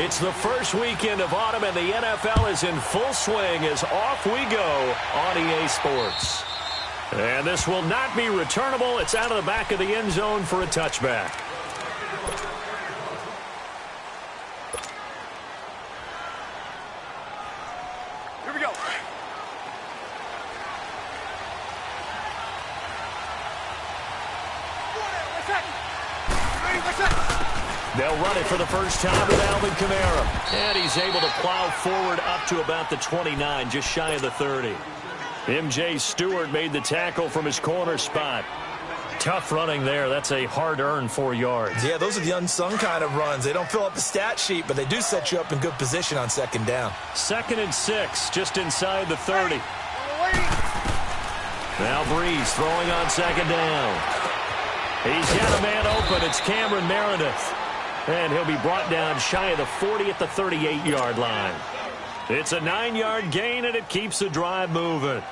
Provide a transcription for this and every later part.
It's the first weekend of autumn, and the NFL is in full swing as off we go on EA Sports. And this will not be returnable. It's out of the back of the end zone for a touchback. Here we go. They'll run it for the first time with Alvin Kamara. And he's able to plow forward up to about the 29, just shy of the 30. M.J. Stewart made the tackle from his corner spot. Tough running there. That's a hard-earned 4 yards. Yeah, those are the unsung kind of runs. They don't fill up the stat sheet, but they do set you up in good position on second down. 2nd and 6, just inside the 30. Now Breeze throwing on second down. He's got a man open. It's Cameron Meredith. And he'll be brought down shy of the 40 at the 38-yard line. It's a 9-yard gain, and it keeps the drive moving.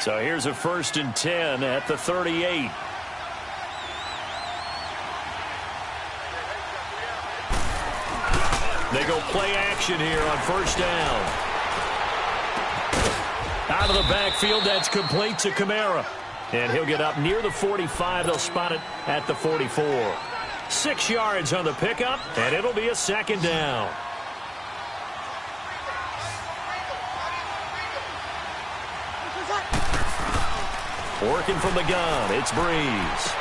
So here's a 1st and 10 at the 38. They go play action here on 1st down. Out of the backfield, that's complete to Kamara. And he'll get up near the 45. They'll spot it at the 44. 6 yards on the pickup, and it'll be a 2nd down. Working from the gun, it's Breeze.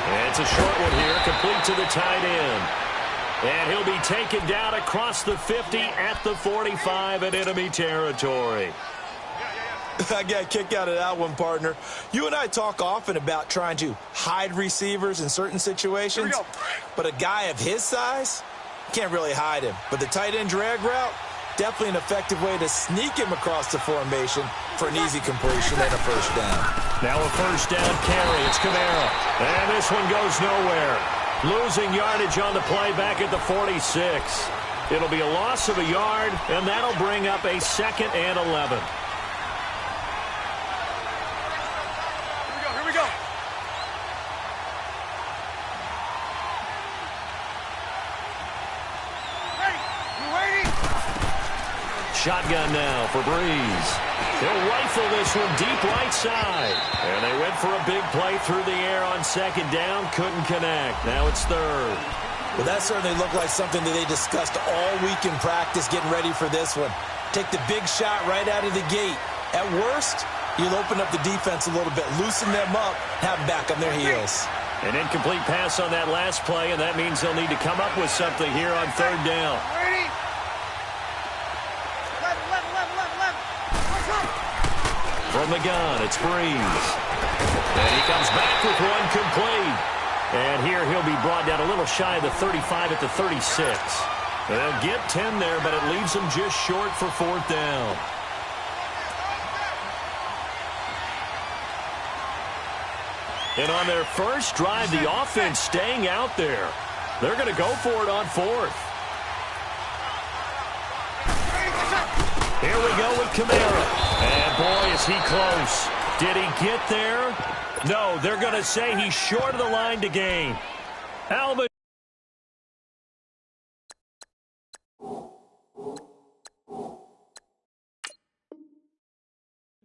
And it's a short one here, complete to the tight end. And he'll be taken down across the 50 at the 45 in enemy territory. I got a kick out of that one, partner. You and I talk often about trying to hide receivers in certain situations, but a guy of his size can't really hide him. But the tight end drag route, definitely an effective way to sneak him across the formation for an easy completion and a 1st down. Now a 1st down carry. It's Kamara. And this one goes nowhere. Losing yardage on the play back at the 46. It'll be a loss of a yard, and that'll bring up a 2nd and 11. Shotgun now for Breeze. He'll rifle this one deep right side. And they went for a big play through the air on 2nd down. Couldn't connect. Now it's 3rd. Well, that certainly looked like something that they discussed all week in practice getting ready for this one. Take the big shot right out of the gate. At worst, you'll open up the defense a little bit, loosen them up, have them back on their heels. An incomplete pass on that last play, and that means they'll need to come up with something here on 3rd down. From the gun, it's Breeze. And he comes back with one complete. And here he'll be brought down a little shy of the 35 at the 36. They'll get 10 there, but it leaves them just short for 4th down. And on their first drive, the offense staying out there. They're going to go for it on 4th. Here we go with Kamara. And boy, is he close. Did he get there? No, they're going to say he's short of the line to gain. Alvin.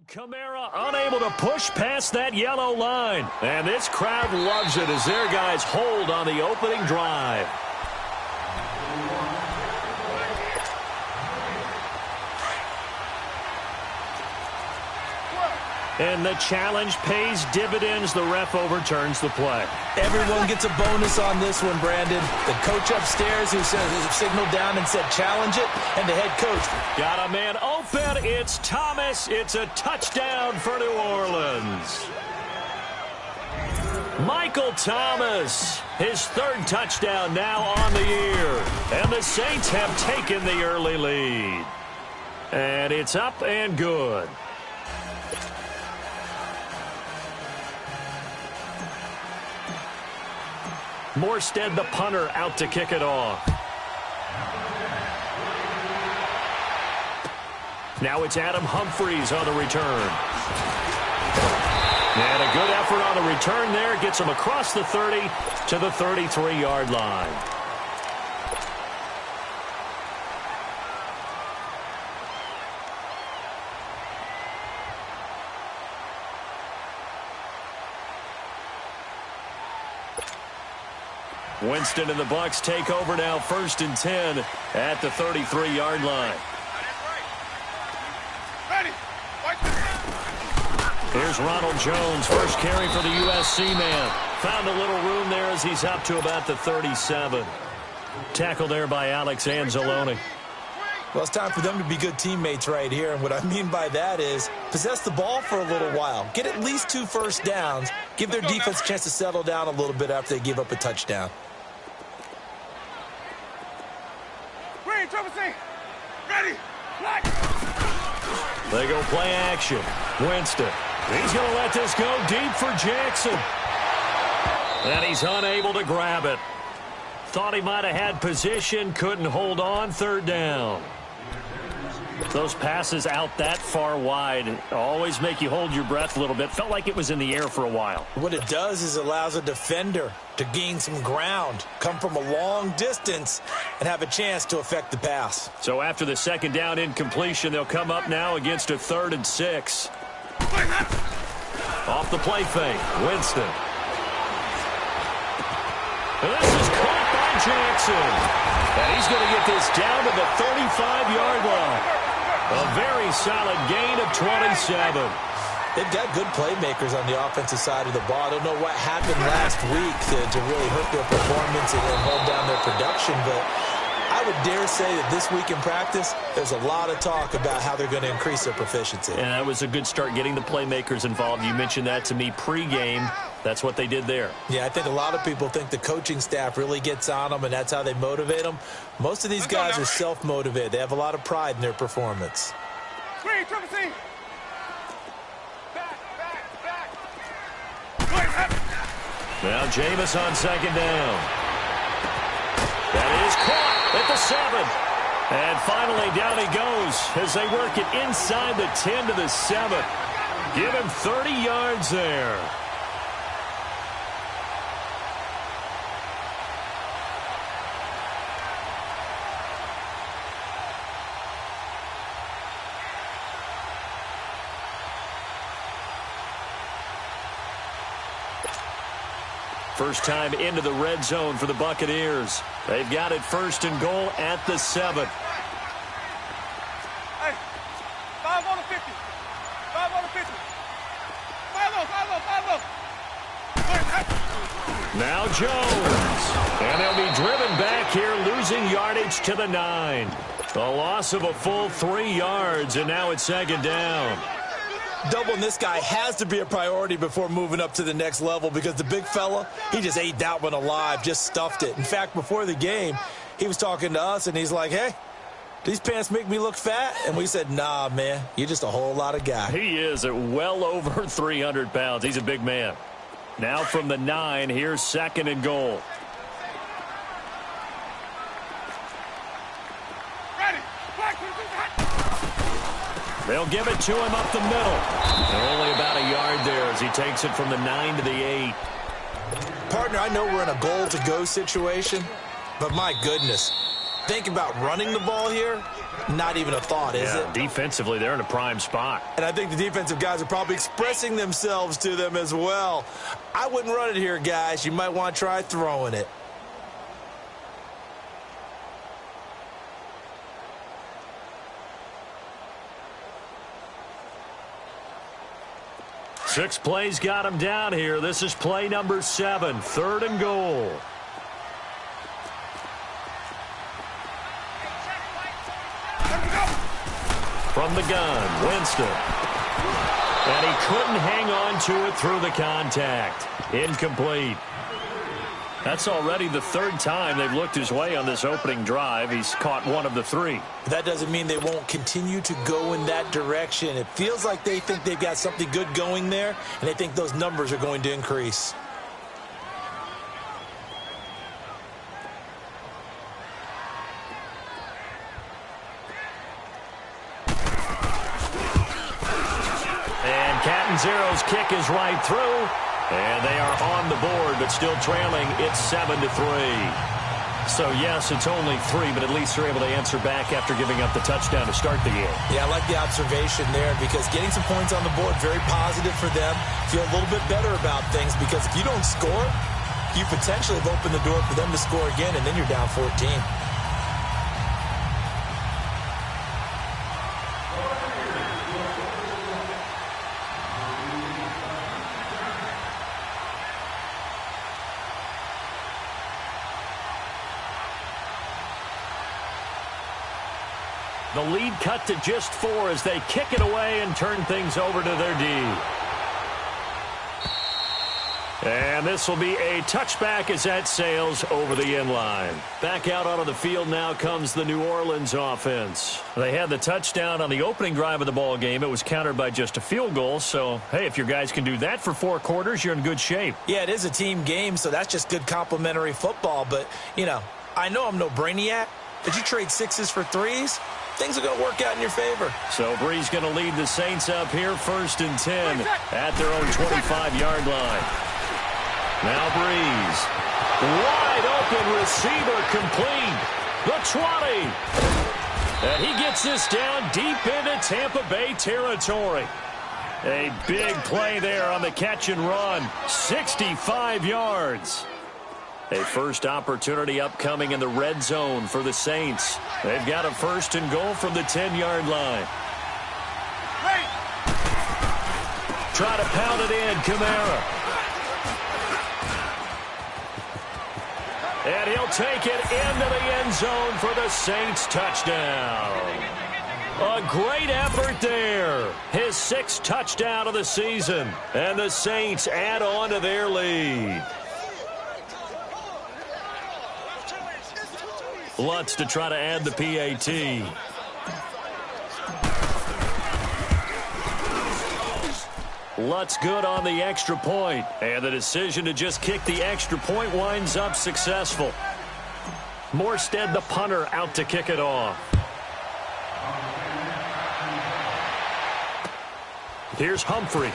Kamara unable to push past that yellow line. And this crowd loves it as their guys hold on the opening drive. And the challenge pays dividends. The ref overturns the play. Everyone gets a bonus on this one, Brandon. The coach upstairs who signaled down and said challenge it, and the head coach. Got a man open. It's Thomas. It's a touchdown for New Orleans. Michael Thomas, his 3rd touchdown now on the year. And the Saints have taken the early lead. And it's up and good. Morstead, the punter, out to kick it off. Now it's Adam Humphries on the return. And a good effort on the return there. Gets him across the 30 to the 33-yard line. Winston and the Bucs take over now, 1st and 10 at the 33-yard line. Here's Ronald Jones, first carry for the USC man. Found a little room there as he's up to about the 37. Tackled there by Alex Anzalone. Well, it's time for them to be good teammates right here. And what I mean by that is possess the ball for a little while. Get at least 2 first downs. Give their defense a chance to settle down a little bit after they give up a touchdown. Ready. They go play action. Winston. He's going to let this go deep for Jackson. And he's unable to grab it. Thought he might have had position, couldn't hold on, 3rd down. Those passes out that far wide always make you hold your breath a little bit. Felt like it was in the air for a while. What it does is it allows a defender to gain some ground, come from a long distance, and have a chance to affect the pass. So after the 2nd down incompletion, they'll come up now against a 3rd and 6. Off the play fake, Winston. And this is caught by Jackson. And he's going to get this down to the 35-yard line. A very solid gain of 27. They've got good playmakers on the offensive side of the ball. I don't know what happened last week to really hurt their performance and hold down their production, but I would dare say that this week in practice, there's a lot of talk about how they're going to increase their proficiency. And that was a good start getting the playmakers involved. You mentioned that to me pregame. That's what they did there. Yeah, I think a lot of people think the coaching staff really gets on them, and that's how they motivate them. Most of these guys are self-motivated. They have a lot of pride in their performance. Now Jameis on 2nd down. That is caught at the 7. And finally down he goes as they work it inside the 10 to the 7. Give him 30 yards there. First time into the red zone for the Buccaneers. They've got it 1st and goal at the 7. Hey, 5 on the 50. 5 on the 50. 5 Now Jones. And they'll be driven back here, losing yardage to the 9. A loss of a full 3 yards, and now it's 2nd down. Doubling this guy has to be a priority before moving up to the next level because the big fella, he just ate that one alive, just stuffed it. In fact, before the game, he was talking to us, and he's like, hey, these pants make me look fat? And we said, nah, man, you're just a whole lot of guy. He is at well over 300 pounds. He's a big man. Now from the 9, here's 2nd and goal. They'll give it to him up the middle. Only about a yard there as he takes it from the 9 to the 8. Partner, I know we're in a goal-to-go situation, but my goodness, think about running the ball here. Not even a thought, is it? Defensively, they're in a prime spot. And I think the defensive guys are probably expressing themselves to them as well. I wouldn't run it here, guys. You might want to try throwing it. Six plays got him down here. This is play number 7, 3rd and goal. From the gun, Winston. And he couldn't hang on to it through the contact. Incomplete. That's already the 3rd time they've looked his way on this opening drive. He's caught 1 of the 3. That doesn't mean they won't continue to go in that direction. It feels like they think they've got something good going there, and they think those numbers are going to increase. And Catanzaro's kick is right through. And they are on the board, but still trailing. It's 7-3. So, yes, it's only 3, but at least they're able to answer back after giving up the touchdown to start the game. Yeah, I like the observation there because getting some points on the board, very positive for them. Feel a little bit better about things because if you don't score, You potentially have opened the door for them to score again, and then you're down 14. The lead cut to just 4 as they kick it away and turn things over to their D. And this will be a touchback as that sails over the end line. Back out onto the field now comes the New Orleans offense. They had the touchdown on the opening drive of the ball game. It was countered by just a field goal. So, hey, if your guys can do that for 4 quarters, you're in good shape. Yeah, it is a team game, so that's just good complimentary football. But, you know, I know I'm no brainiac, but you trade 6s for 3s, things are going to work out in your favor. So Brees going to lead the Saints up here 1st and 10 at their own 25-yard line. Now Brees. Wide open receiver complete. The 20. And he gets this down deep into Tampa Bay territory. A big play there on the catch and run. 65 yards. A first opportunity upcoming in the red zone for the Saints. They've got a 1st and goal from the 10-yard line. Try to pound it in, Kamara. And he'll take it into the end zone for the Saints touchdown. A great effort there. His 6th touchdown of the season. And the Saints add on to their lead. Lutz to try to add the PAT. Lutz good on the extra point. And the decision to just kick the extra point winds up successful. Morstead, the punter, out to kick it off. Here's Humphreys.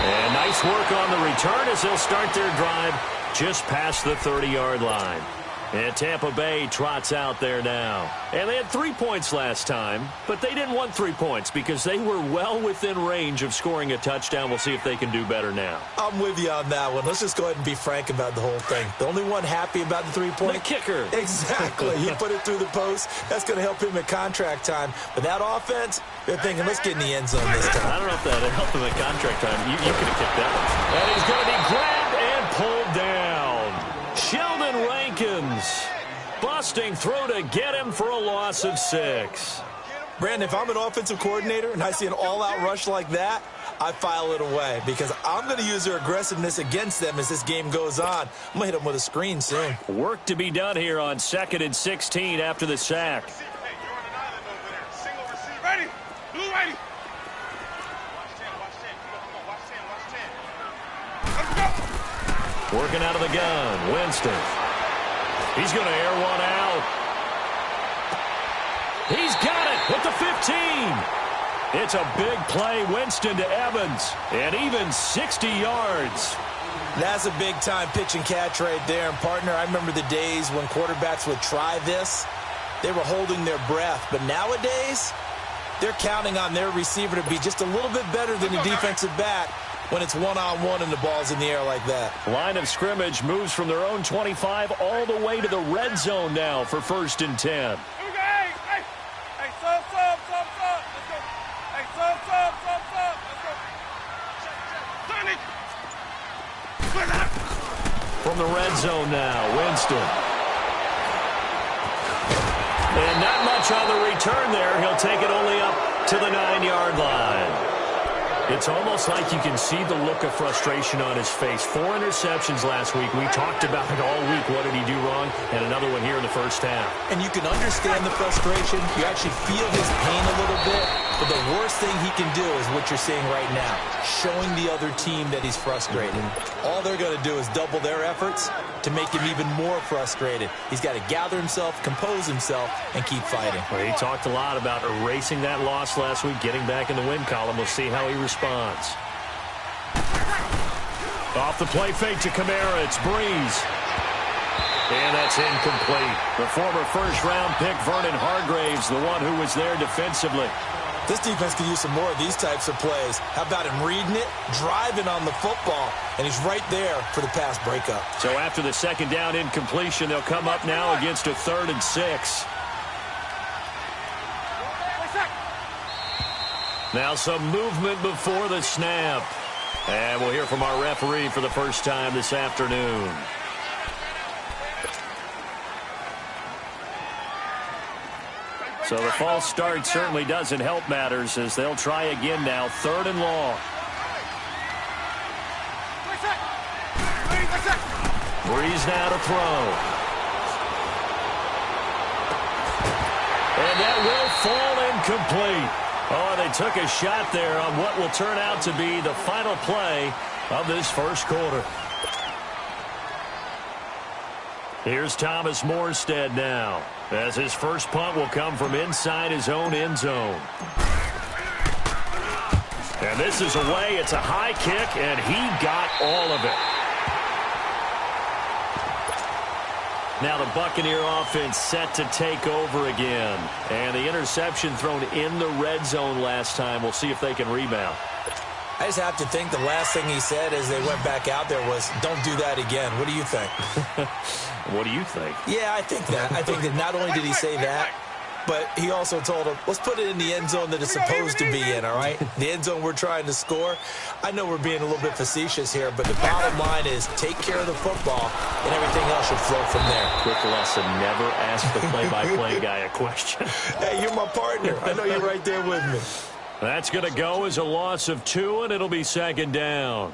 And nice work on the return as they'll start their drive just past the 30-yard line. And Tampa Bay trots out there now. And they had 3 points last time, but they didn't want 3 points because they were well within range of scoring a touchdown. We'll see if they can do better now. I'm with you on that one. Let's just go ahead and be frank about the whole thing. The only one happy about the 3-point? The kicker. Exactly. He put it through the post. That's going to help him at contract time. But that offense, they're thinking, let's get in the end zone this time. I don't know if that helped him at contract time. You could have kicked that one. And he's going to be grabbed and pulled down. Sheldon Rankins busting through to get him for a loss of 6. Brandon, if I'm an offensive coordinator and I see an all-out rush like that, I file it away because I'm going to use their aggressiveness against them as this game goes on. I'm going to hit them with a screen soon. Work to be done here on 2nd and 16 after the sack. Ready. Blue ready. Working out of the gun, Winston. He's going to air one out. He's got it with the 15. It's a big play, Winston to Evans, and even 60 yards. That's a big-time pitch and catch right there. And, partner, I remember the days when quarterbacks would try this. They were holding their breath. But nowadays, they're counting on their receiver to be just a little bit better than the defensive back when it's one-on-one and the ball's in the air like that. Line of scrimmage moves from their own 25 all the way to the red zone now for 1st and 10. Hey, sub. Let's go. Hey, sub. Let's go. From the red zone now, Winston. And not much on the return there. He'll take it only up to the 9-yard line. It's almost like you can see the look of frustration on his face. 4 interceptions last week. We talked about it all week. What did he do wrong? And another one here in the first half. And you can understand the frustration. You actually feel his pain a little bit. But the worst thing he can do is what you're seeing right now, showing the other team that he's frustrated. All they're going to do is double their efforts to make him even more frustrated. He's got to gather himself, compose himself, and keep fighting. Well, he talked a lot about erasing that loss last week, getting back in the win column. We'll see how he responds. Off the play fake to Kamara, it's Brees. And that's incomplete. The former first-round pick, Vernon Hargraves, the one who was there defensively. This defense could use some more of these types of plays. How about him reading it, driving on the football, and he's right there for the pass breakup. So after the second down incompletion, they'll come up now against a 3rd and 6. Now some movement before the snap. And we'll hear from our referee for the first time this afternoon. So the false start certainly doesn't help matters as they'll try again now. 3rd and long. Breeze now to throw. And that will fall incomplete. Oh, they took a shot there on what will turn out to be the final play of this first quarter. Here's Thomas Morstead now, as his first punt will come from inside his own end zone. And this is away. It's a high kick, and he got all of it. Now the Buccaneer offense set to take over again. And the interception thrown in the red zone last time. We'll see if they can rebound. I just have to think the last thing he said as they went back out there was, don't do that again. What do you think? What do you think? Yeah, I think that. I think that not only did he say that, but he also told him, let's put it in the end zone that it's supposed to be in, all right? The end zone we're trying to score. I know we're being a little bit facetious here, but the bottom line is take care of the football, and everything else should flow from there. Quick lesson, never ask the play-by-play guy a question. Hey, you're my partner. I know you're right there with me. That's going to go as a loss of 2, and it'll be 2nd down.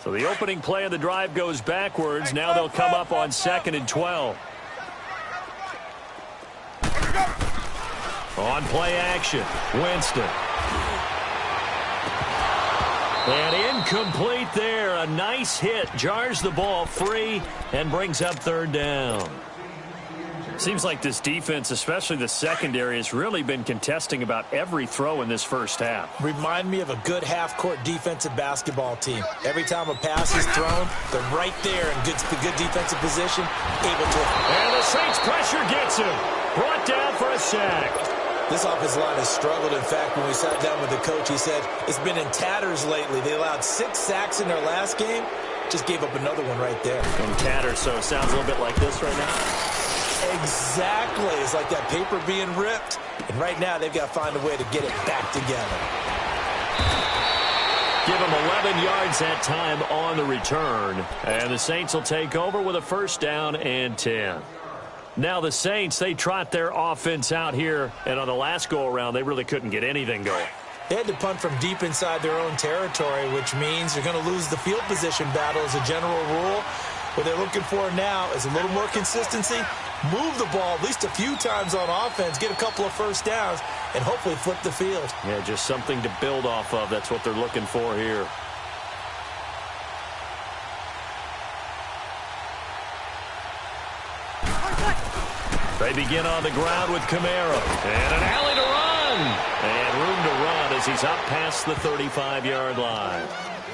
So the opening play of the drive goes backwards. Now they'll come up on 2nd and 12. On play action, Winston. And incomplete there. A nice hit. Jars the ball free and brings up 3rd down. Seems like this defense, especially the secondary, has really been contesting about every throw in this first half. Remind me of a good half-court defensive basketball team. Every time a pass is thrown, they're right there in good defensive position, able to. And the Saints pressure gets him. Brought down for a sack. This offensive line has struggled. In fact, when we sat down with the coach, he said it's been in tatters lately. They allowed 6 sacks in their last game. Just gave up another one right there. In tatters, so it sounds a little bit like this right now. Exactly. It's like that paper being ripped. And right now, they've got to find a way to get it back together. Give them 11 yards that time on the return. And the Saints will take over with a 1st down and 10. Now the Saints, they trot their offense out here. And on the last go-around, they really couldn't get anything going. They had to punt from deep inside their own territory, which means they're going to lose the field position battle as a general rule. What they're looking for now is a little more consistency, move the ball at least a few times on offense, get a couple of 1st downs, and hopefully flip the field. Yeah, just something to build off of. That's what they're looking for here. They begin on the ground with Kamara. And an alley to run. And room to run as he's up past the 35-yard line.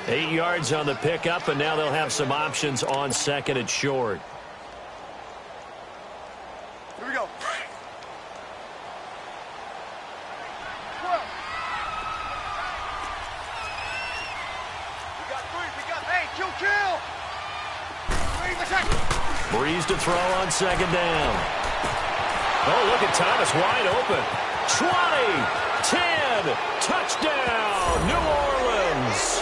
8 yards on the pickup, and now they'll have some options on 2nd and short. Here we go. 12. We got 3. We got 8. Chill. Breeze to throw on 2nd down. Oh, look at Thomas wide open. 20, 10, touchdown, New Orleans.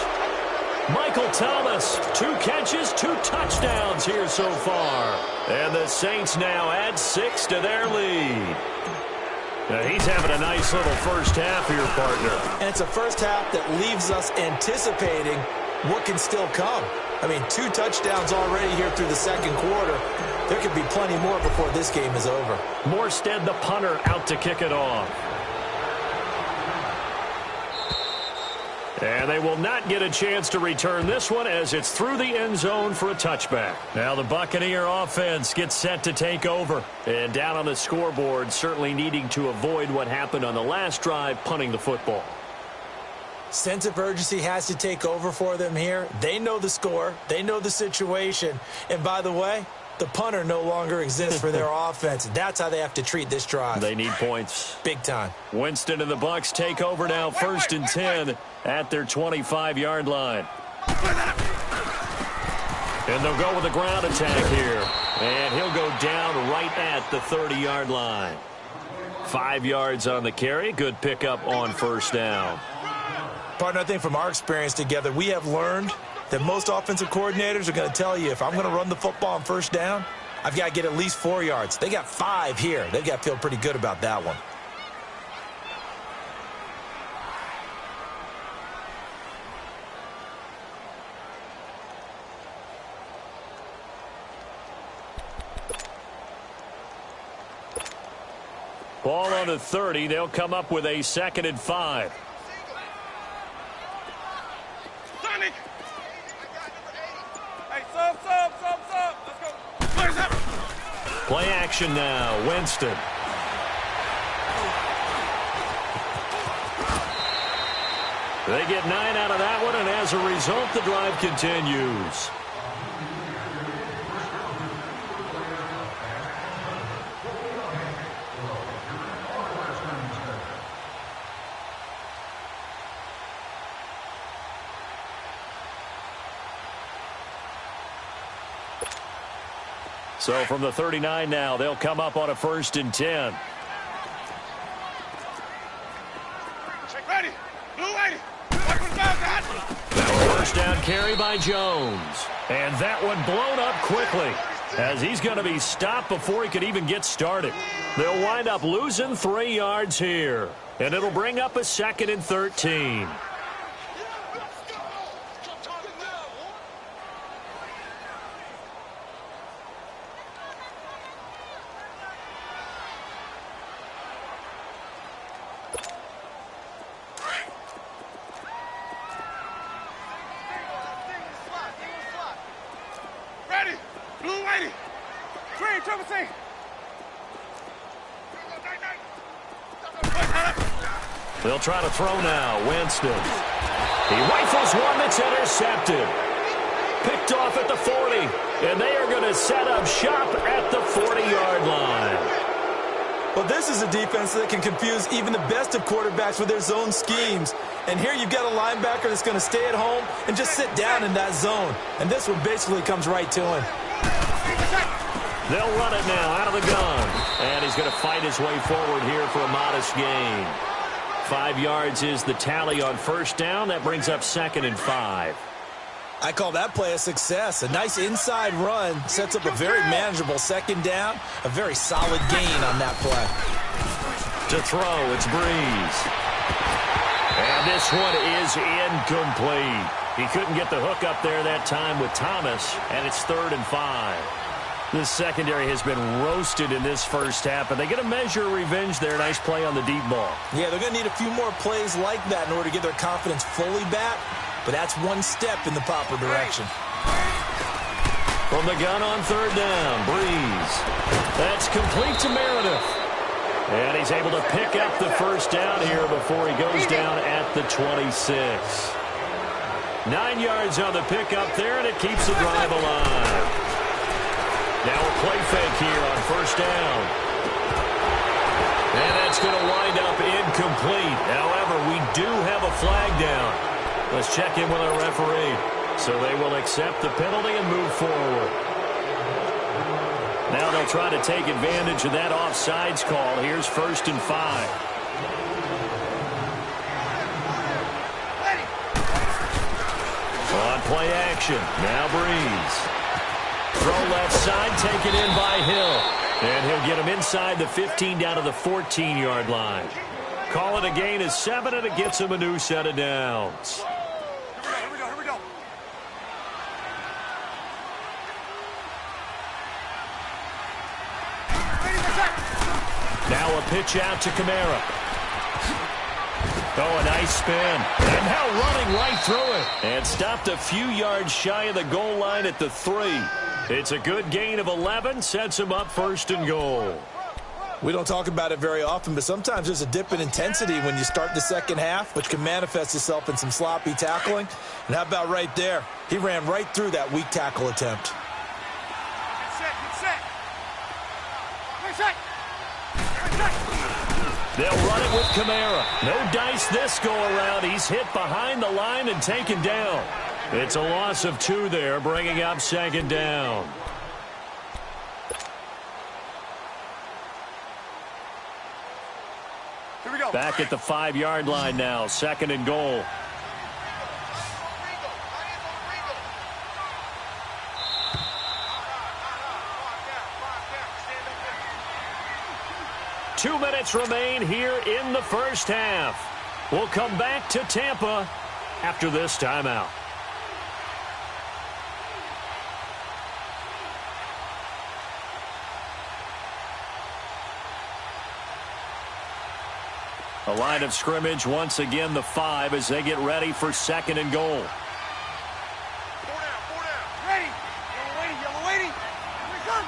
Michael Thomas, 2 catches, 2 touchdowns here so far. And the Saints now add 6 to their lead. Now he's having a nice little first half here, partner. And it's a first half that leaves us anticipating what can still come. I mean, 2 touchdowns already here through the 2nd quarter. There could be plenty more before this game is over. Morstead, the punter, out to kick it off. And they will not get a chance to return this one as it's through the end zone for a touchback. Now the Buccaneer offense gets set to take over. And down on the scoreboard, certainly needing to avoid what happened on the last drive, punting the football. Sense of urgency has to take over for them here. They know the score. They know the situation. And by the way, The punter no longer exists for their offense. That's how they have to treat this drive. They need points. Big time. Winston and the Bucs take over now, 1st and 10 at their 25-yard line. And they'll go with a ground attack here. And he'll go down right at the 30-yard line. 5 yards on the carry. Good pickup on 1st down. Partner, I think from our experience together, we have learned that most offensive coordinators are going to tell you, if I'm going to run the football on 1st down, I've got to get at least 4 yards. They got 5 here. They've got to feel pretty good about that one. Ball on the 30. They'll come up with a 2nd and 5. Sonic! Hey, sub. Let's go. Where's that? Play action now. Winston. They get 9 out of that one, and as a result, the drive continues. So from the 39 now, they'll come up on a 1st and 10. Ready. Blue lady. Now a 1st down carry by Jones. And that one blown up quickly, as he's going to be stopped before he could even get started. They'll wind up losing 3 yards here. And it'll bring up a 2nd and 13. They'll try to throw now. Winston. He rifles one that's intercepted. Picked off at the 40. And they are going to set up shop at the 40-yard line. Well, this is a defense that can confuse even the best of quarterbacks with their zone schemes. And here you've got a linebacker that's going to stay at home and just sit down in that zone. And this one basically comes right to him. They'll run it now out of the gun. And he's going to fight his way forward here for a modest gain. 5 yards is the tally on 1st down. That brings up 2nd and 5. I call that play a success. A nice inside run sets up a very manageable 2nd down. A very solid gain on that play. To throw, it's Breeze. And this one is incomplete. He couldn't get the hook up there that time with Thomas, and it's 3rd and 5. This secondary has been roasted in this 1st half, and they get a measure of revenge there. Nice play on the deep ball. Yeah, they're going to need a few more plays like that in order to get their confidence fully back, but that's one step in the proper direction. From the gun on 3rd down, Breeze. That's complete to Meredith. And he's able to pick up the 1st down here before he goes down at the 26. 9 yards on the pickup there, and it keeps the drive alive. Now a play fake here on 1st down. And that's going to wind up incomplete. However, we do have a flag down. Let's check in with our referee. So they will accept the penalty and move forward. Now they'll try to take advantage of that offsides call. Here's 1st and 5. On play action. Now Breeze. Throw left side, taken in by Hill. And he'll get him inside the 15 down to the 14-yard line. Call it a gain of 7, and it gets him a new set of downs. Here we go. Now a pitch out to Kamara. Oh, a nice spin. And now running right through it. And stopped a few yards shy of the goal line at the 3. It's a good gain of 11, sets him up 1st and goal. We don't talk about it very often, but sometimes there's a dip in intensity when you start the 2nd half, which can manifest itself in some sloppy tackling. And how about right there? He ran right through that weak tackle attempt. Get set. They'll run it with Kamara. No dice this go-around. He's hit behind the line and taken down. It's a loss of 2 there, bringing up second down. Here we go. Back at the 5-yard line now, second and goal. Two minutes remain here in the first half. We'll come back to Tampa after this timeout. The line of scrimmage once again the 5 as they get ready for second and goal. 4 down. Ready. Yellow waiting. Here we come.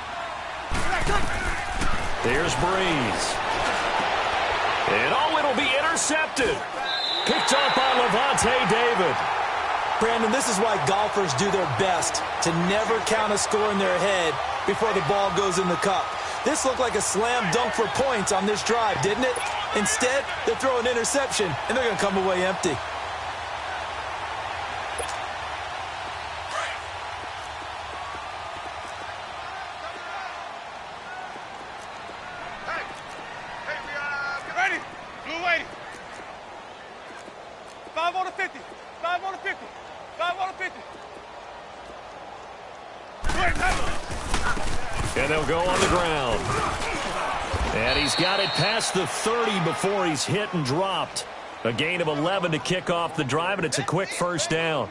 Here's Breeze. And it'll be intercepted. Picked off by Levante David. Brandon, this is why golfers do their best to never count a score in their head before the ball goes in the cup. This looked like a slam dunk for points on this drive, didn't it? Instead, they throw an interception, and they're going to come away empty. Get ready. Blue waiting. 5 on the 50. 5 on the 50. 5 on the 50. And they'll go on the ground. And he's got it past the 30 before he's hit and dropped. A gain of 11 to kick off the drive, and it's a quick first down.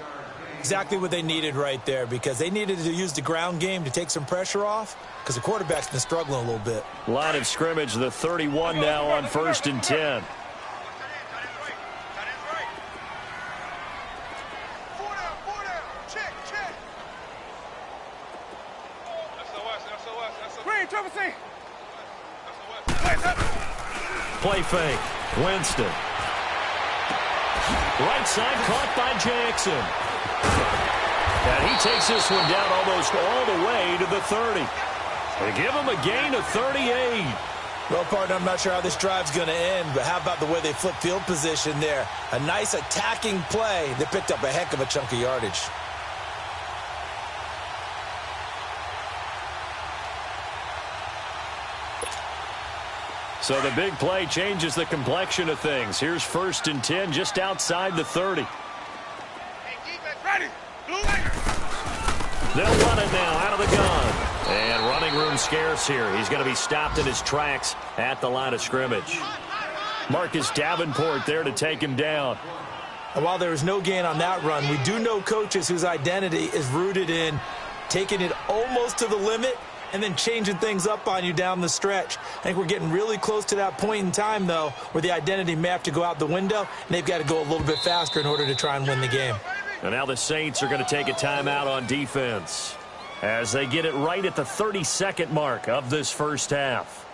Exactly what they needed right there, because they needed to use the ground game to take some pressure off, because the quarterback's been struggling a little bit. Line of scrimmage, the 31 now on 1st and 10. Play fake. Winston. Right side caught by Jackson. And he takes this one down almost all the way to the 30. They give him a gain of 38. Well, partner, I'm not sure how this drive's going to end, but how about the way they flip field position there? A nice attacking play that picked up a heck of a chunk of yardage. So the big play changes the complexion of things. Here's 1st and 10 just outside the 30. Ready. They'll run it now out of the gun. And running room scarce here. He's going to be stopped in his tracks at the line of scrimmage. Marcus Davenport there to take him down. And while there was no gain on that run, we do know coaches whose identity is rooted in taking it almost to the limit and then changing things up on you down the stretch. I think we're getting really close to that point in time, though, where the identity may have to go out the window, and they've got to go a little bit faster in order to try and win the game. And now the Saints are going to take a timeout on defense as they get it right at the 32nd mark of this first half.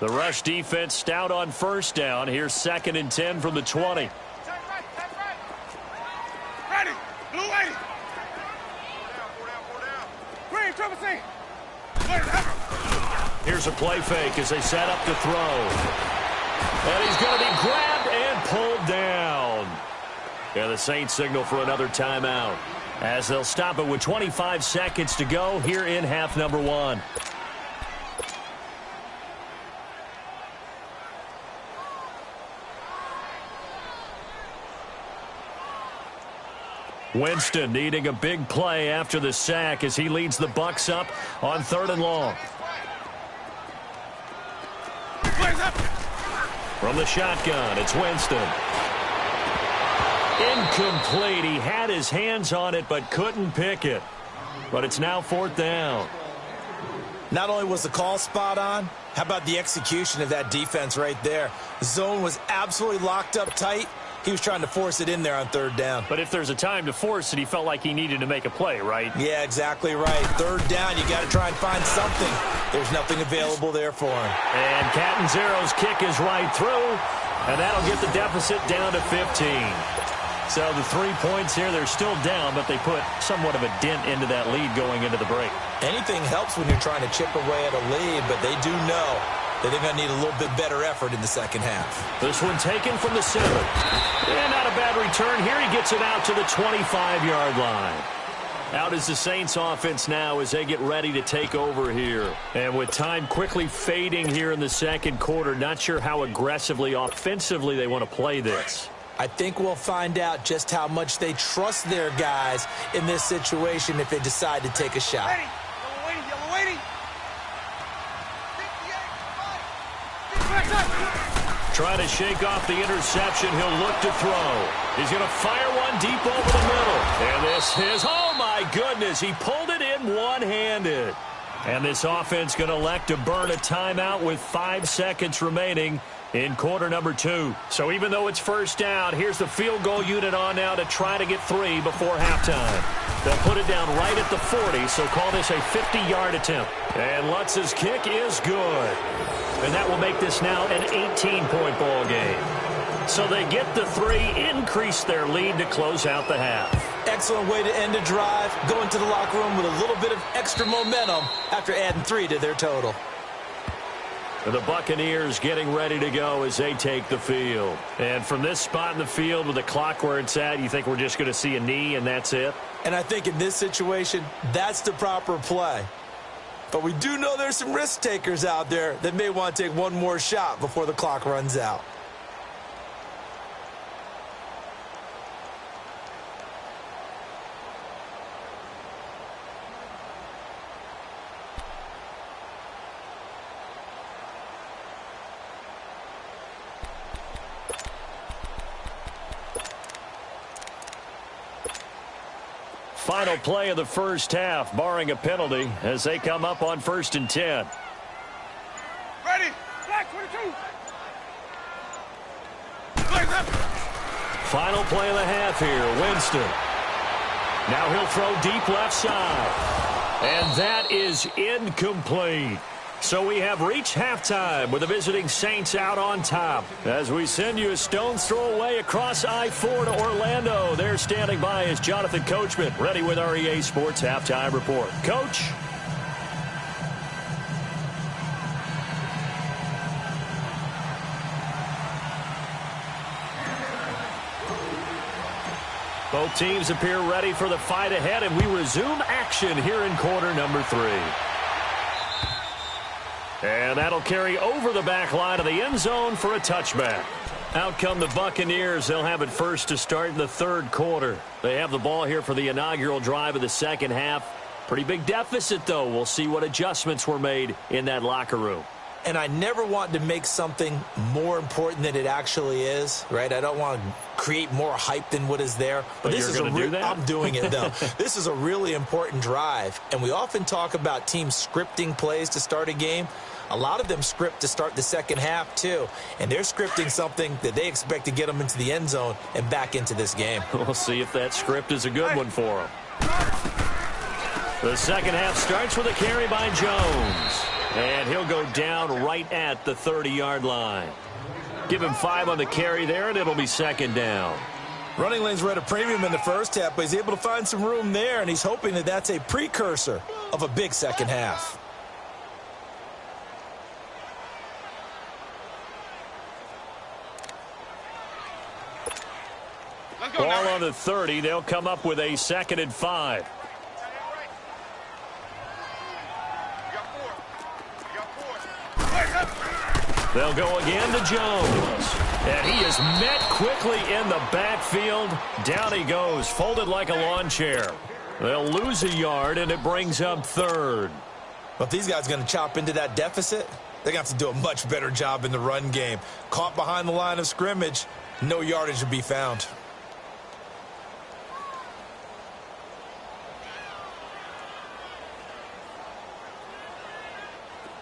The rush defense stout on first down. Here's 2nd and 10 from the 20. Ready. Blue waiting. 4 down. Here's a play fake as they set up to throw. And he's going to be grabbed and pulled down. Yeah, the Saints signal for another timeout as they'll stop it with 25 seconds to go here in half number 1. Winston needing a big play after the sack as he leads the Bucs up on 3rd and long. From the shotgun, it's Winston. Incomplete. He had his hands on it but couldn't pick it. But it's now 4th down. Not only was the call spot on, how about the execution of that defense right there? The zone was absolutely locked up tight. He was trying to force it in there on 3rd down. But if there's a time to force it, he felt like he needed to make a play, right? Yeah, exactly right. 3rd down, you got to try and find something. There's nothing available there for him. And Catanzaro's kick is right through, and that'll get the deficit down to 15. So the 3 points here, they're still down, but they put somewhat of a dent into that lead going into the break. Anything helps when you're trying to chip away at a lead, but they do know that they're going to need a little bit better effort in the second half. This one taken from the 7. And not a bad return here. He gets it out to the 25-yard line. Out is the Saints offense now as they get ready to take over here. And with time quickly fading here in the second quarter, not sure how aggressively, offensively they want to play this. I think we'll find out just how much they trust their guys in this situation if they decide to take a shot. Ready. Yellow waiting. Trying to shake off the interception. He'll look to throw. He's going to fire one deep over the middle. And this is, oh my goodness, he pulled it in one-handed. And this offense going to elect to burn a timeout with 5 seconds remaining in quarter number 2. So even though it's first down, here's the field goal unit on now to try to get 3 before halftime. They'll put it down right at the 40, so call this a 50-yard attempt. And Lutz's kick is good. And that will make this now an 18-point ball game. So they get the 3, increase their lead to close out the half. Excellent way to end a drive. Go into the locker room with a little bit of extra momentum after adding 3 to their total. And the Buccaneers getting ready to go as they take the field. And from this spot in the field with the clock where it's at, you think we're just going to see a knee and that's it? And I think in this situation, that's the proper play. But we do know there's some risk takers out there that may want to take one more shot before the clock runs out. Final play of the first half, barring a penalty, as they come up on 1st and 10. Ready. Black 22. Final play of the half here, Winston. Now he'll throw deep left side. And that is incomplete. So we have reached halftime with the visiting Saints out on top. As we send you a stone's throw away across I-4 to Orlando. There standing by is Jonathan Coachman, ready with our EA Sports Halftime Report. Coach? Both teams appear ready for the fight ahead, and we resume action here in quarter number 3. And that'll carry over the back line of the end zone for a touchback. Out come the Buccaneers. They'll have it first to start in the 3rd quarter. They have the ball here for the inaugural drive of the second half. Pretty big deficit, though. We'll see what adjustments were made in that locker room. And I never want to make something more important than it actually is, right? I don't want to create more hype than what is there. But this is do that? I'm doing it, though. This is a really important drive. And we often talk about teams scripting plays to start a game. A lot of them script to start the second half, too. And they're scripting something that they expect to get them into the end zone and back into this game. We'll see if that script is a good one for them. The second half starts with a carry by Jones. And he'll go down right at the 30-yard line. Give him 5 on the carry there, and it'll be second down. Running lanes were at a premium in the first half, but he's able to find some room there, and he's hoping that that's a precursor of a big second half. Ball on the 30. They'll come up with a 2nd and 5. They'll go again to Jones. And he is met quickly in the backfield. Down he goes, folded like a lawn chair. They'll lose a yard, and it brings up 3rd. But if these guys are going to chop into that deficit, they're going to have to do a much better job in the run game. Caught behind the line of scrimmage, no yardage to be found.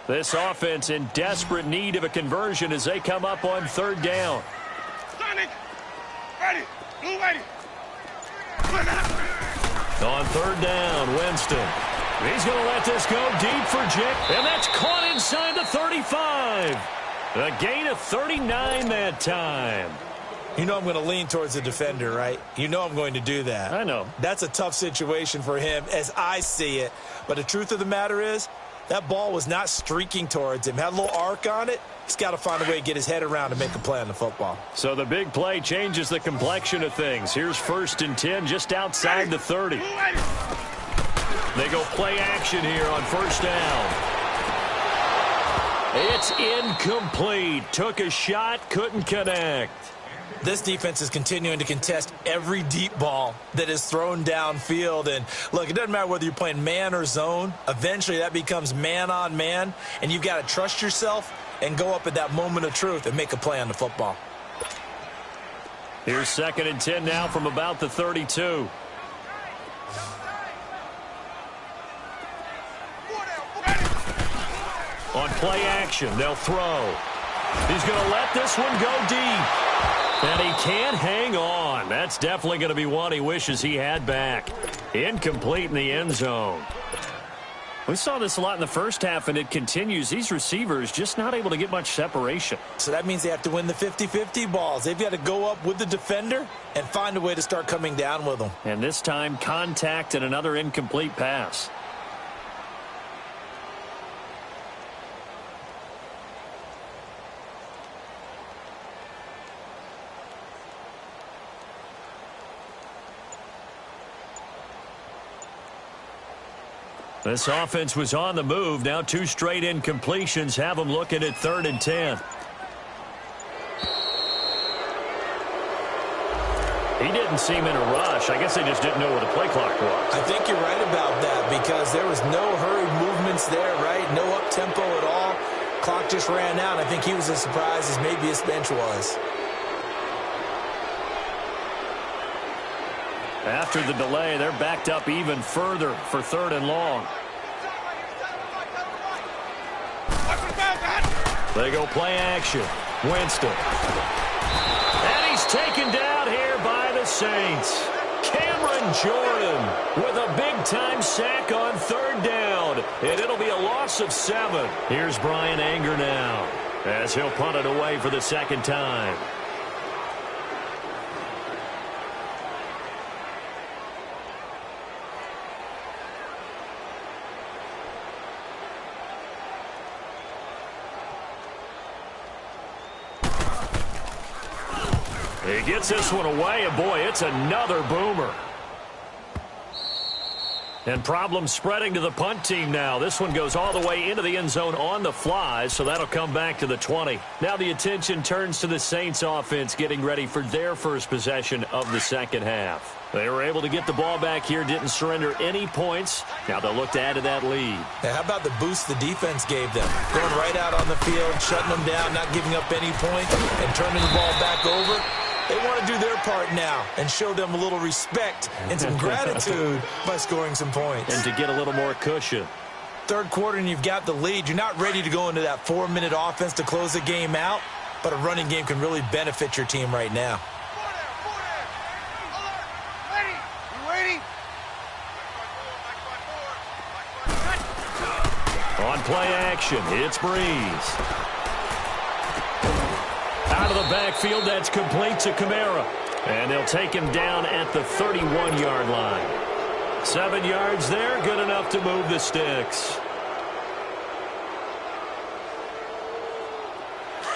This offense in desperate need of a conversion as they come up on 3rd down. Sonic, ready, blue ready. On 3rd down, Winston. He's going to let this go deep for Jake, and that's caught inside the 35. A gain of 39 that time. You know I'm going to lean towards the defender, right? You know I'm going to do that. I know. That's a tough situation for him as I see it. But the truth of the matter is, that ball was not streaking towards him. Had a little arc on it. He's got to find a way to get his head around and make a play on the football. So the big play changes the complexion of things. Here's 1st and 10 just outside the 30. They go play action here on 1st down. It's incomplete. Took a shot, couldn't connect. This defense is continuing to contest every deep ball that is thrown downfield. And, look, it doesn't matter whether you're playing man or zone. Eventually, that becomes man-on-man, and you've got to trust yourself and go up at that moment of truth and make a play on the football. Here's 2nd and 10 now from about the 32. On play action, they'll throw. He's going to let this one go deep. And he can't hang on. That's definitely going to be one he wishes he had back. Incomplete in the end zone. We saw this a lot in the first half, and it continues. These receivers just not able to get much separation. So that means they have to win the 50-50 balls. They've got to go up with the defender and find a way to start coming down with them. And this time, contact and another incomplete pass. This offense was on the move. Now 2 straight incompletions have them looking at 3rd and 10. He didn't seem in a rush. I guess they just didn't know where the play clock was. I think you're right about that because there was no hurried movements there, right? No up-tempo at all. Clock just ran out. I think he was as surprised as maybe his bench was. After the delay, they're backed up even further for 3rd and long. They go play action. Winston. And he's taken down here by the Saints. Cameron Jordan with a big-time sack on 3rd down. And it'll be a loss of 7. Here's Brian Anger now as he'll punt it away for the 2nd time. He gets this one away, and boy, it's another boomer. And problems spreading to the punt team now. This one goes all the way into the end zone on the fly, so that'll come back to the 20. Now the attention turns to the Saints offense getting ready for their first possession of the 2nd half. They were able to get the ball back here, didn't surrender any points. Now they'll look to add to that lead. Now, how about the boost the defense gave them? Going right out on the field, shutting them down, not giving up any points, and turning the ball back over. They want to do their part now and show them a little respect and some gratitude by scoring some points. And to get a little more cushion. 3rd quarter and you've got the lead. You're not ready to go into that 4-minute offense to close the game out, but a running game can really benefit your team right now. On play action, it's Breeze. Out of the backfield, that's complete to Kamara. And they'll take him down at the 31-yard line. 7 yards there, good enough to move the sticks.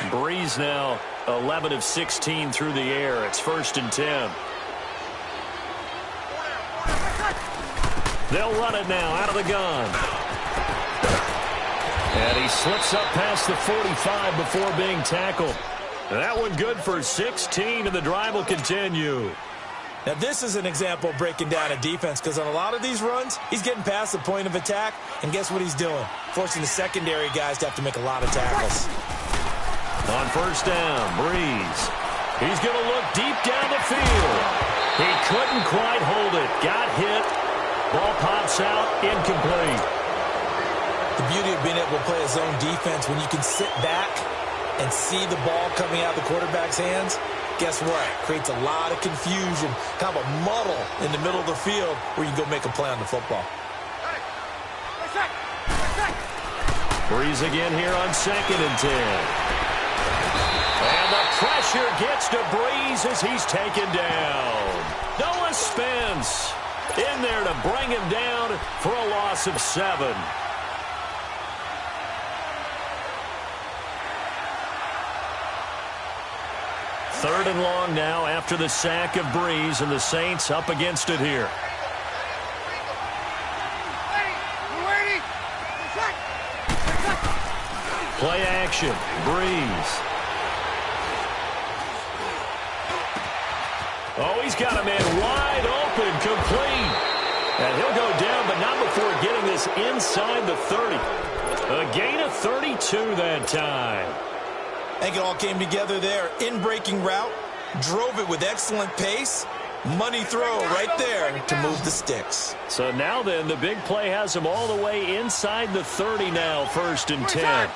Breeze now 11 of 16 through the air. It's 1st and 10. They'll run it now out of the gun. And he slips up past the 45 before being tackled. That one good for 16, and the drive will continue. Now, this is an example of breaking down a defense because on a lot of these runs, he's getting past the point of attack, and guess what he's doing? Forcing the secondary guys to have to make a lot of tackles. On 1st down, Breeze. He's going to look deep down the field. He couldn't quite hold it. Got hit. Ball pops out, incomplete. The beauty of being able to play a zone defense when you can sit back and see the ball coming out of the quarterback's hands, guess what? Creates a lot of confusion, kind of a muddle in the middle of the field where you can go make a play on the football. Breeze again here on 2nd and 10. And And the pressure gets to Breeze as he's taken down. Noah Spence in there to bring him down for a loss of 7. Third and long now after the sack of Breeze, and the Saints up against it here. Play action, Breeze. Oh, he's got a man wide open, complete. And he'll go down, but not before getting this inside the 30. A gain of 32 that time. I think it all came together there. In-breaking route, drove it with excellent pace. Money throw right there to move the sticks. So now then, the big play has him all the way inside the 30 now, 1st and 10.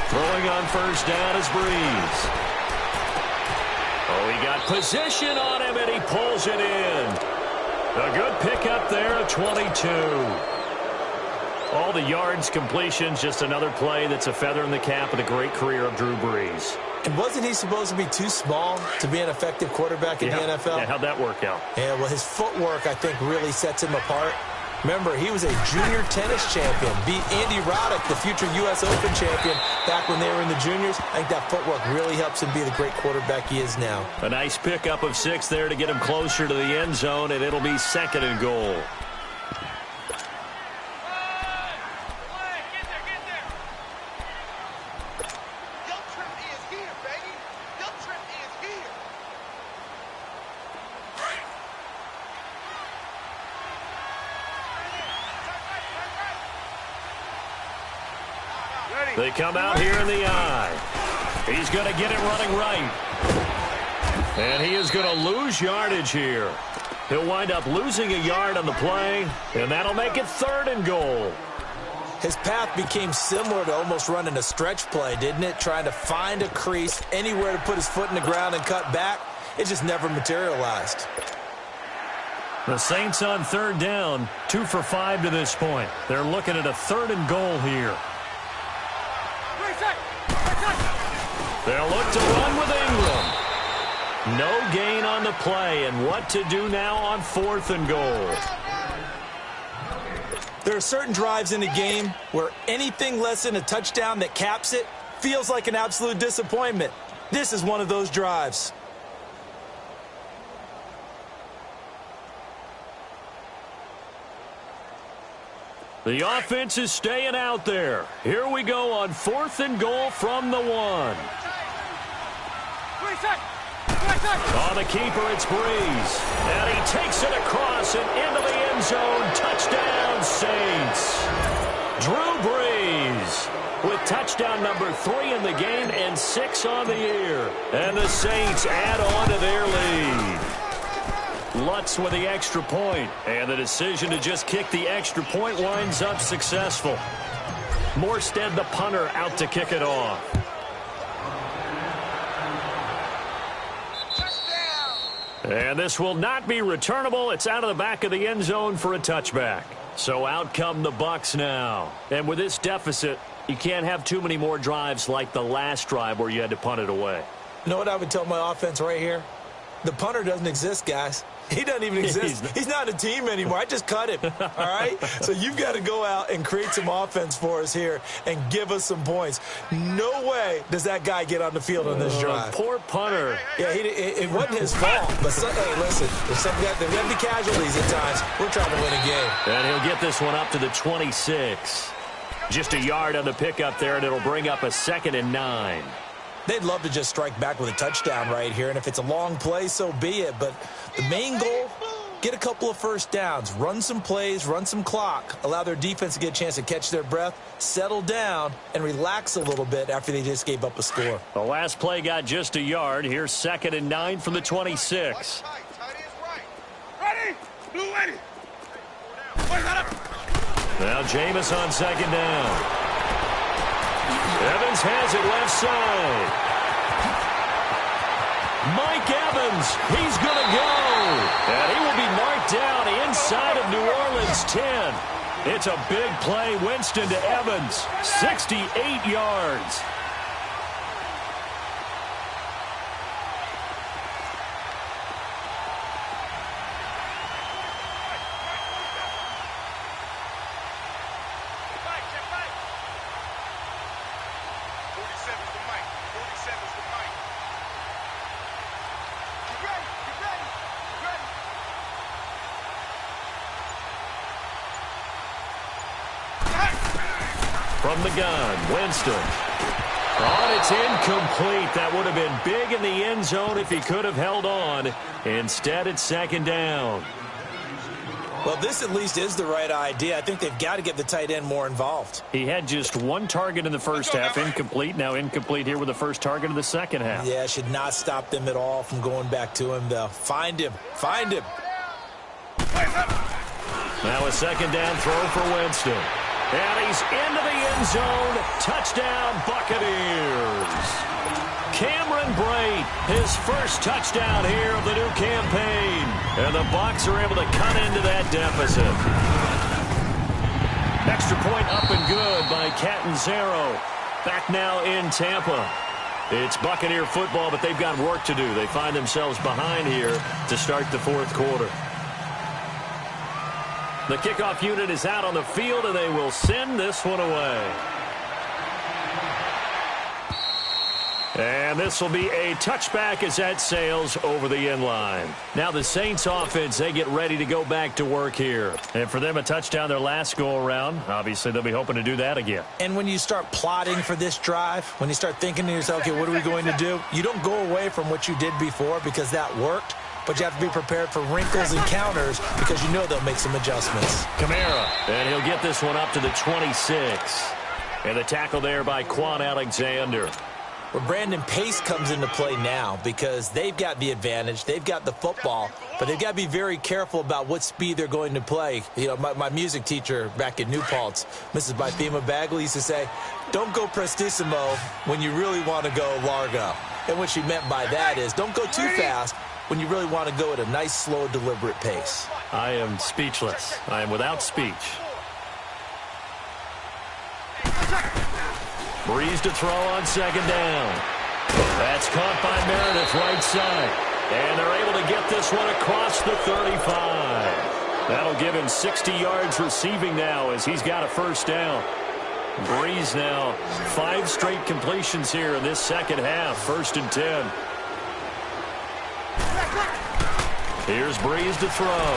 Throwing on first down is Breeze. Oh, he got position on him, and he pulls it in. A good pickup there, a 22. All the yards, completions, just another play that's a feather in the cap of the great career of Drew Brees. And wasn't he supposed to be too small to be an effective quarterback in the NFL? Yeah, how'd that work out? Yeah, well, his footwork, I think, really sets him apart. Remember, he was a junior tennis champion, beat Andy Roddick, the future U.S. Open champion, back when they were in the juniors. I think that footwork really helps him be the great quarterback he is now. A nice pickup of 6 there to get him closer to the end zone, and it'll be 2nd and goal. They come out here in the eye. He's going to get it running right. And he is going to lose yardage here. He'll wind up losing a yard on the play, and that'll make it 3rd and goal. His path became similar to almost running a stretch play, didn't it? Trying to find a crease, anywhere to put his foot in the ground and cut back. It just never materialized. The Saints on 3rd down, 2 for 5 to this point. They're looking at a 3rd and goal here. They'll look to run with Ingram. No gain on the play, and what to do now on 4th and goal. There are certain drives in a game where anything less than a touchdown that caps it feels like an absolute disappointment. This is one of those drives. The offense is staying out there. Here we go on 4th and goal from the 1. On the keeper, it's Breeze. And he takes it across and into the end zone. Touchdown, Saints. Drew Brees with touchdown number 3 in the game and 6 on the year. And the Saints add on to their lead. Lutz with the extra point, and the decision to just kick the extra point winds up successful. Morstead, the punter, out to kick it off. And this will not be returnable. It's out of the back of the end zone for a touchback. So out come the Bucs now. And with this deficit, you can't have too many more drives like the last drive where you had to punt it away. You know what I would tell my offense right here? The punter doesn't exist, guys. He doesn't even exist. He's not a team anymore. I just cut him, all right? So you've got to go out and create some offense for us here and give us some points. No way does that guy get on the field on this drive. Poor punter. Yeah, it wasn't his fault. But, hey, listen, there's going to be casualties at times. We're trying to win a game. And he'll get this one up to the 26. Just a yard on the pickup there, and it'll bring up a 2nd and 9. They'd love to just strike back with a touchdown right here, and if it's a long play, so be it. But the main goal, get a couple of first downs, run some plays, run some clock, allow their defense to get a chance to catch their breath, settle down, and relax a little bit after they just gave up a score. The last play got just a yard. Here's 2nd and 9 from the 26. Ready? Blue ready. Now Jameis on 2nd down. Evans has it left side. Mike Evans, he's going to go. And he will be marked down inside of New Orleans 10. It's a big play. Winston to Evans, 68 yards. From the gun, Winston. Oh, and it's incomplete. That would have been big in the end zone if he could have held on. Instead, it's second down. Well, this at least is the right idea. I think they've got to get the tight end more involved. He had just one target in the first half, incomplete. Now incomplete here with the first target of the second half. Yeah, should not stop them at all from going back to him, though. Find him. Find him. Now a second down throw for Winston. And he's into the end zone. Touchdown, Buccaneers. Cameron Brate, his first touchdown here of the new campaign. And the Bucs are able to cut into that deficit. Extra point up and good by Catanzaro. Back now in Tampa. It's Buccaneer football, but they've got work to do. They find themselves behind here to start the fourth quarter. The kickoff unit is out on the field, and they will send this one away. And this will be a touchback as that sails over the end line. Now the Saints offense, they get ready to go back to work here. And for them, a touchdown their last go-around. Obviously, they'll be hoping to do that again. And when you start plotting for this drive, when you start thinking to yourself, okay, what are we going to do? You don't go away from what you did before because that worked. But you have to be prepared for wrinkles and counters because you know they'll make some adjustments. Kamara, and he'll get this one up to the 26. And the tackle there by Quan Alexander. Well, Brandon, pace comes into play now because they've got the advantage. They've got the football, but they've got to be very careful about what speed they're going to play. You know, my music teacher back in New Paltz, Mrs. Bythema Bagley, used to say, don't go prestissimo when you really want to go largo. And what she meant by that is don't go too fast when you really want to go at a nice, slow, deliberate pace. I am speechless. I am without speech. Breeze to throw on second down. That's caught by Meredith right side. And they're able to get this one across the 35. That'll give him 60 yards receiving now as he's got a first down. Breeze now 5 straight completions here in this second half. 1st and 10. Here's Breeze to throw.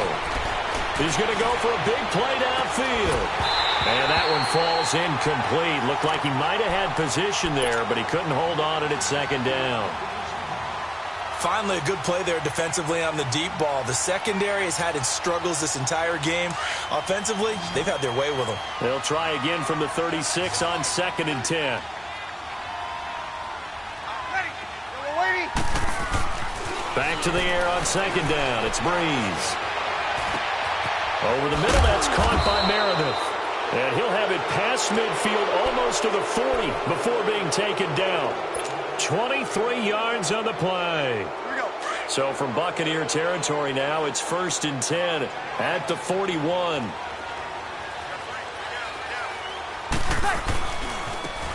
He's going to go for a big play downfield. And that one falls incomplete. Looked like he might have had position there, but he couldn't hold on at second down. Finally, a good play there defensively on the deep ball. The secondary has had its struggles this entire game. Offensively, they've had their way with them. They'll try again from the 36 on 2nd and 10. Back to the air on second down. It's Breeze. Over the middle, that's caught by Meredith. And he'll have it past midfield almost to the 40 before being taken down. 23 yards on the play. So from Buccaneer territory now, it's 1st and 10 at the 41.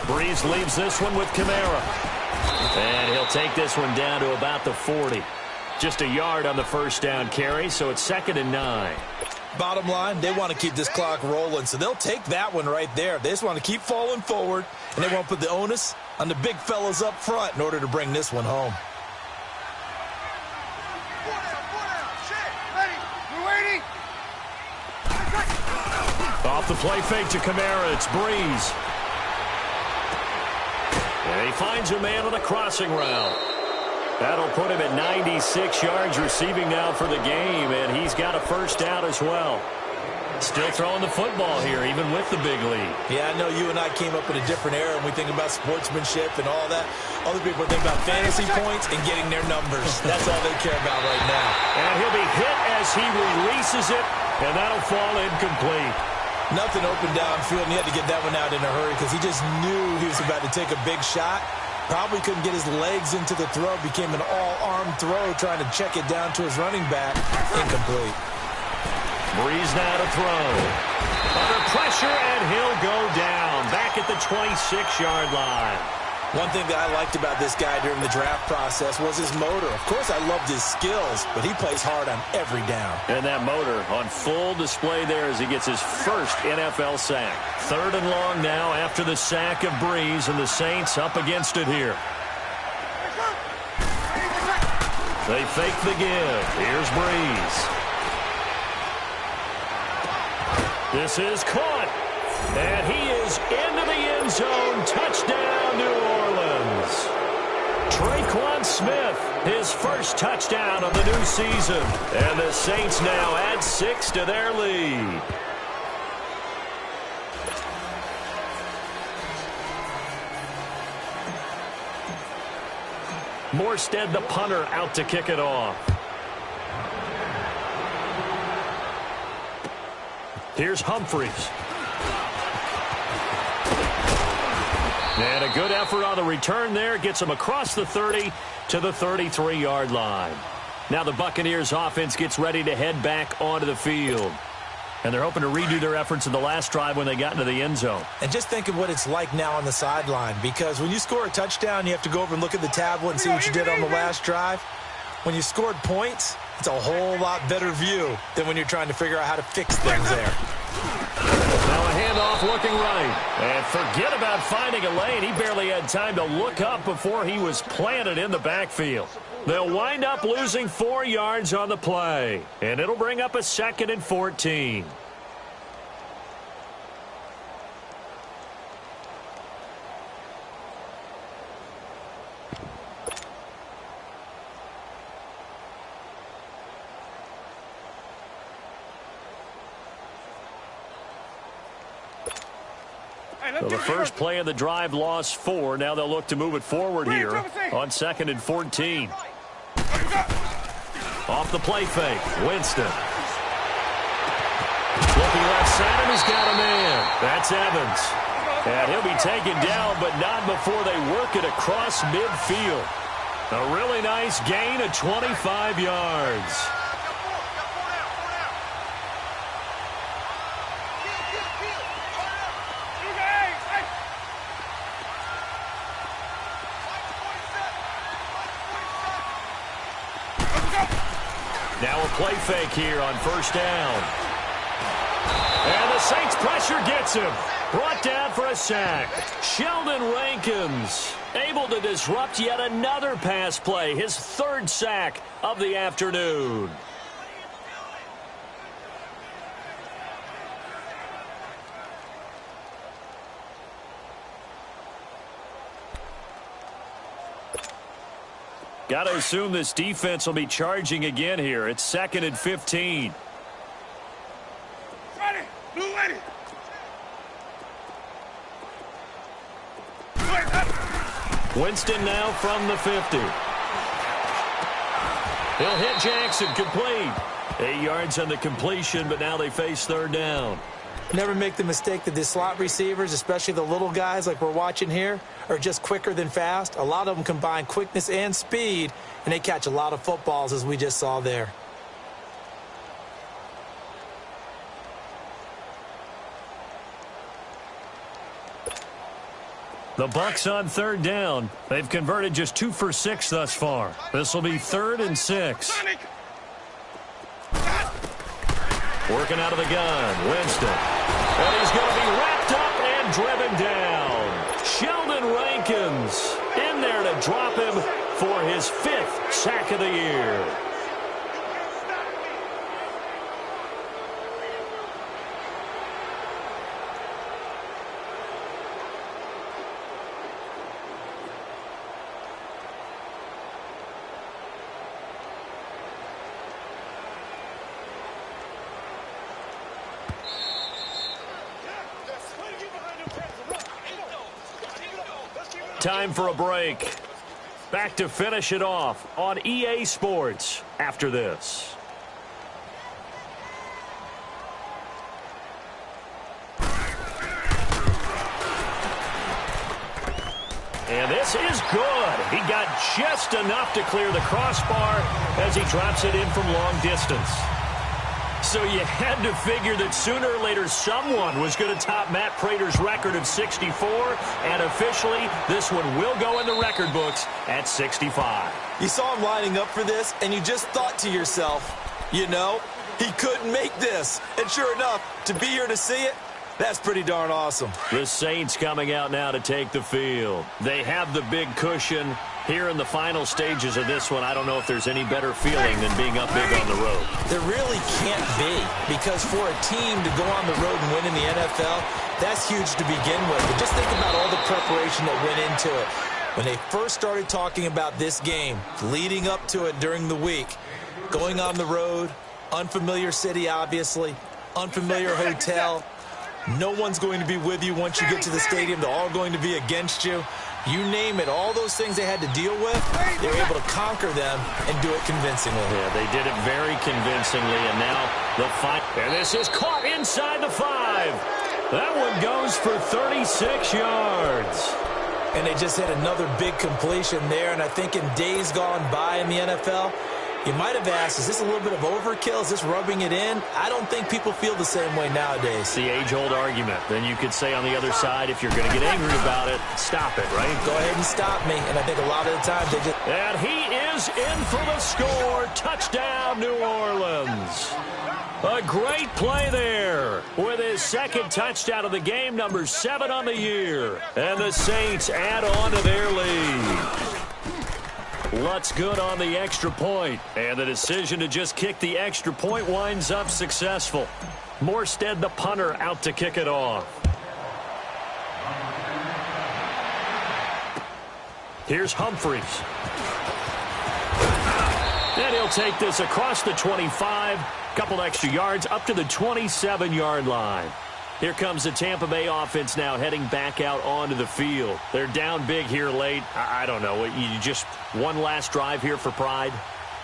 Breeze leaves this one with Kamara. And he'll take this one down to about the 40. Just a yard on the first down carry, so it's 2nd and 9. Bottom line, they want to keep this clock rolling, so they'll take that one right there. They just want to keep falling forward, and they won't put the onus on the big fellas up front in order to bring this one home. Off the play fake to Kamara, it's Breeze. And he finds a man on a crossing route. That'll put him at 96 yards receiving now for the game, and he's got a first down as well. Still throwing the football here, even with the big lead. Yeah, I know you and I came up in a different era, and we think about sportsmanship and all that. Other people think about fantasy points and getting their numbers. That's all they care about right now. And he'll be hit as he releases it, and that'll fall incomplete. Nothing open downfield, and he had to get that one out in a hurry because he just knew he was about to take a big shot. Probably couldn't get his legs into the throw. Became an all-arm throw trying to check it down to his running back. Incomplete. Breeze now to throw. Under pressure, and he'll go down. Back at the 26-yard line. One thing that I liked about this guy during the draft process was his motor. Of course, I loved his skills, but he plays hard on every down. And that motor on full display there as he gets his first NFL sack. 3rd and long now after the sack of Breeze, and the Saints up against it here. They fake the give. Here's Breeze. This is caught. And he is into the end zone. Touchdown, New Orleans. Traquan Smith, his first touchdown of the new season. And the Saints now add 6 to their lead. Morstead, the punter, out to kick it off. Here's Humphreys. And a good effort on the return there. Gets him across the 30 to the 33-yard line. Now the Buccaneers offense gets ready to head back onto the field. And they're hoping to redo their efforts in the last drive when they got into the end zone. And just think of what it's like now on the sideline, because when you score a touchdown, you have to go over and look at the tablet and see what you did on the last drive. When you scored points, it's a whole lot better view than when you're trying to figure out how to fix things there. Now a handoff looking right. And forget about finding a lane. He barely had time to look up before he was planted in the backfield. They'll wind up losing 4 yards on the play. And it'll bring up a 2nd and 14. So the first play of the drive lost 4. Now they'll look to move it forward here on 2nd and 14. Off the play fake, Winston. Looking left side, and he's got a man. That's Evans. And he'll be taken down, but not before they work it across midfield. A really nice gain of 25 yards. Now a play fake here on first down. And the Saints pressure gets him. Brought down for a sack. Sheldon Rankins able to disrupt yet another pass play. His 3rd sack of the afternoon. Got to assume this defense will be charging again here. It's 2nd and 15. Ready, blue ready. Winston now from the 50. He'll hit Jackson, complete. 8 yards on the completion, but now they face 3rd down. Never make the mistake that the slot receivers, especially the little guys like we're watching here, are just quicker than fast. A lot of them combine quickness and speed, and they catch a lot of footballs, as we just saw there. The Bucs on 3rd down. They've converted just 2 for 6 thus far. This will be 3rd and 6. Working out of the gun, Winston. And he's going to be wrapped up and driven down. Sheldon Rankins in there to drop him for his 5th sack of the year. Time for a break. Back to finish it off on EA Sports after this. And this is good. He got just enough to clear the crossbar as he drops it in from long distance. So you had to figure that sooner or later someone was going to top Matt Prater's record of 64, and officially this one will go in the record books at 65. You saw him lining up for this, and you just thought to yourself, you know, he couldn't make this. And sure enough, to be here to see it, that's pretty darn awesome. The Saints coming out now to take the field. They have the big cushion, Here in the final stages of this one, I don't know if there's any better feeling than being up big on the road. There really can't be, because for a team to go on the road and win in the NFL, that's huge to begin with. But just think about all the preparation that went into it. When they first started talking about this game, leading up to it during the week, going on the road, unfamiliar city, obviously, unfamiliar hotel. No one's going to be with you once you get to the stadium. They're all going to be against you. You name it, all those things they had to deal with, they were able to conquer them and do it convincingly. Yeah, they did it very convincingly, and now the fight. And this is caught inside the 5. That one goes for 36 yards. And they just hit another big completion there, and I think in days gone by in the NFL, you might have asked, is this a little bit of overkill? Is this rubbing it in? I don't think people feel the same way nowadays. It's the age-old argument. Then you could say on the other side, if you're going to get angry about it, stop it, right? Go ahead and stop me. And I think a lot of the times they just... And he is in for the score. Touchdown, New Orleans. A great play there with his second touchdown of the game, number 7 on the year. And the Saints add on to their lead. Lutz good on the extra point, and the decision to just kick the extra point winds up successful. Morstead, the punter, out to kick it off. Here's Humphreys. And he'll take this across the 25, couple extra yards up to the 27-yard line. Here comes the Tampa Bay offense now heading back out onto the field. They're down big here late. I don't know. You just one last drive here for pride?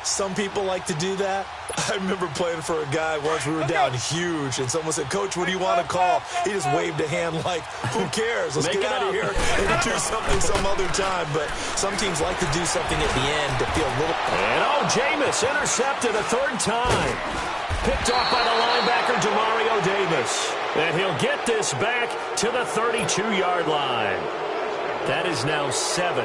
Some people like to do that. I remember playing for a guy once. We were down huge, and someone said, "Coach, what do you want to call?" He just waved a hand like, who cares? Let's get out of here and do something some other time. But some teams like to do something at the end to feel a little... And, Jameis intercepted a 3rd time. Picked off by the linebacker, Demario Davis. And he'll get this back to the 32-yard line. That is now 7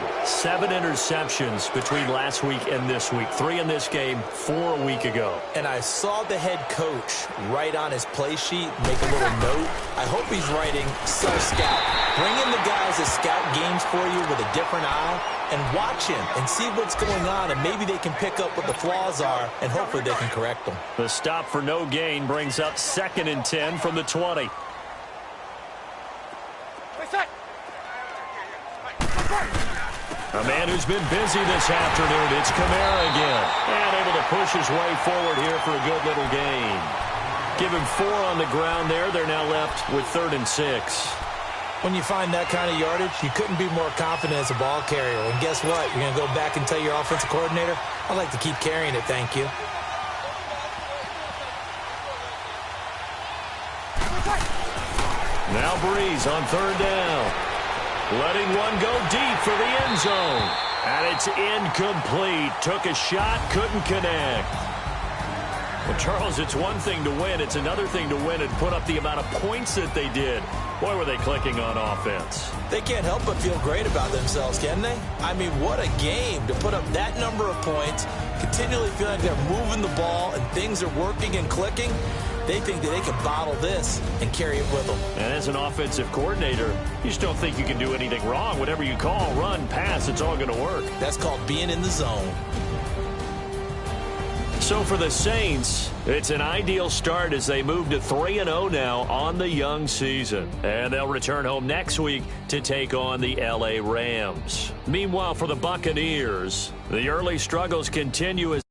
interceptions between last week and this week. 3 in this game, 4 a week ago. And I saw the head coach write on his play sheet, make a little note. I hope he's writing self-scout. Bring in the guys that scout games for you with a different eye and watch him and see what's going on, and maybe they can pick up what the flaws are, and hopefully they can correct them. The stop for no gain brings up 2nd and 10 from the 20. A man who's been busy this afternoon, it's Kamara again. And able to push his way forward here for a good little gain. Give him 4 on the ground there. They're now left with 3rd and 6. When you find that kind of yardage, you couldn't be more confident as a ball carrier. And guess what? You're going to go back and tell your offensive coordinator, I'd like to keep carrying it, thank you. Now Breeze on 3rd down. Letting one go deep for the end zone. And it's incomplete. Took a shot, couldn't connect. Well, Charles, it's one thing to win. It's another thing to win and put up the amount of points that they did. Boy, were they clicking on offense. They can't help but feel great about themselves, can they? I mean, what a game to put up that number of points, continually feeling like they're moving the ball and things are working and clicking. They think that they can bottle this and carry it with them. And as an offensive coordinator, you just don't think you can do anything wrong. Whatever you call, run, pass, it's all going to work. That's called being in the zone. So for the Saints, it's an ideal start as they move to 3-0 now on the young season. And they'll return home next week to take on the L.A. Rams. Meanwhile, for the Buccaneers, the early struggles continue as